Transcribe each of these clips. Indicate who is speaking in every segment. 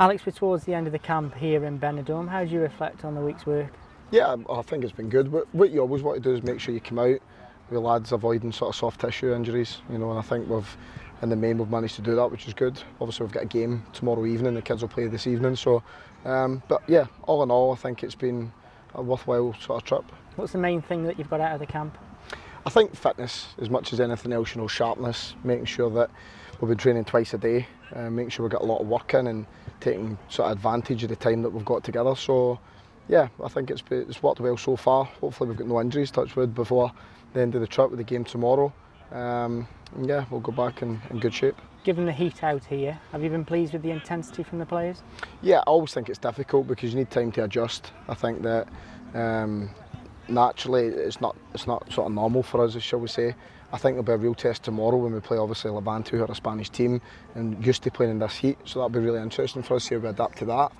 Speaker 1: Alex, we're towards the end of the camp here in Benidorm. How do you reflect on the week's work?
Speaker 2: Yeah, I think it's been good. What you always want to do is make sure you come out with lads avoiding sort of soft tissue injuries, you know, and I think in the main we've managed to do that, which is good. Obviously we've got a game tomorrow evening, the kids will play this evening, so but yeah, all in all I think it's been a worthwhile sort of trip.
Speaker 1: What's the main thing that you've got out of the camp?
Speaker 2: I think fitness as much as anything else, you know, sharpness, making sure that we've been training twice a day, making sure we've got a lot of work in and taking sort of advantage of the time that we've got together. So yeah, I think it's worked well so far. Hopefully we've got no injuries, touch wood, before the end of the trip with the game tomorrow. And yeah, we'll go back in good shape.
Speaker 1: Given the heat out here, have you been pleased with the intensity from the players?
Speaker 2: Yeah, I always think it's difficult because you need time to adjust. I think that naturally it's not sort of normal for us, shall we say. I think there'll be a real test tomorrow when we play obviously Levante, who are a Spanish team and used to playing in this heat, so that'll be really interesting for us to see how we adapt to that.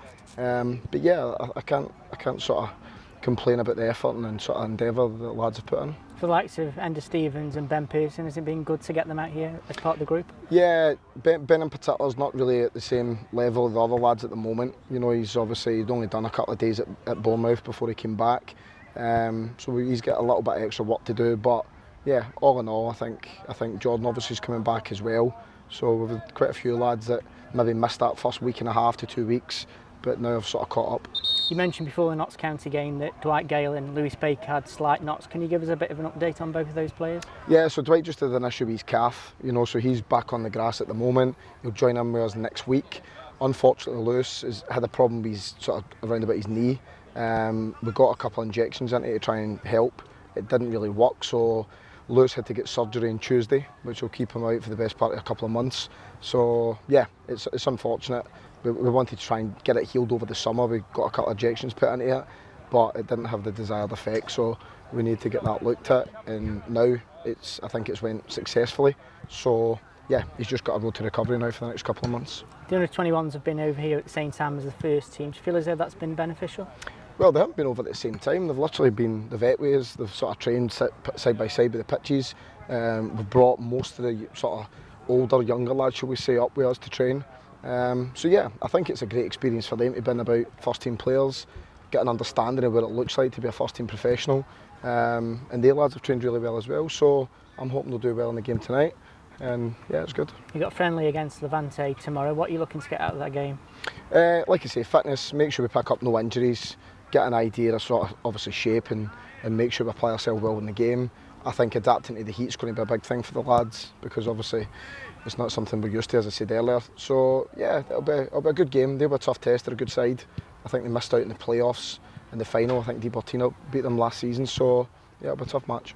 Speaker 2: But yeah, I can't sort of complain about the effort and sort of endeavour that the lads have put in.
Speaker 1: For the likes of Ender Stevens and Ben Pearson, has it been good to get them out here as part of the group?
Speaker 2: Yeah, Ben in particular is not really at the same level of the other lads at the moment. You know, he'd only done a couple of days at Bournemouth before he came back, so he's got a little bit of extra work to do. But yeah, all in all, I think Jordan obviously is coming back as well. So we've had quite a few lads that maybe missed that first week and a half to 2 weeks, but now have sort of caught up.
Speaker 1: You mentioned before the Notts County game that Dwight, Gayle and Lewis Baker had slight knots. Can you give us a bit of an update on both of those players?
Speaker 2: Yeah, so Dwight just had an issue with his calf, you know, so he's back on the grass at the moment. He'll join in with us next week. Unfortunately, Lewis has had a problem with his, sort of around about his knee. We got a couple of injections into it to try and help. It didn't really work, so Lewis had to get surgery on Tuesday, which will keep him out for the best part of a couple of months. So yeah, it's unfortunate. We wanted to try and get it healed over the summer. We got a couple of injections put into it, but it didn't have the desired effect. So we need to get that looked at, and now I think it's went successfully. So yeah, he's just got a road to recovery now for the next couple of months.
Speaker 1: The under-21s have been over here at the same time as the first team. Do you feel as though that's been beneficial?
Speaker 2: Well, they haven't been over at the same time. They've literally been the vet ways. They've sort of trained side by side with the pitches. We've brought most of the sort of older, younger lads, shall we say, up with us to train. So yeah, I think it's a great experience for them to be about first team players, get an understanding of what it looks like to be a first team professional. And the lads have trained really well as well. So I'm hoping they'll do well in the game tonight. And yeah, it's good.
Speaker 1: You've got a friendly against Levante tomorrow. What are you looking to get out of that game?
Speaker 2: Like I say, fitness, make sure we pick up no injuries, get an idea of sort of obviously shape and make sure we apply ourselves well in the game. I think adapting to the heat is going to be a big thing for the lads because obviously it's not something we're used to, as I said earlier. So yeah, it'll be a good game. They'll be a tough test, they're a good side. I think they missed out in the playoffs in the final. I think Di Bertino beat them last season, so yeah, it'll be a tough match.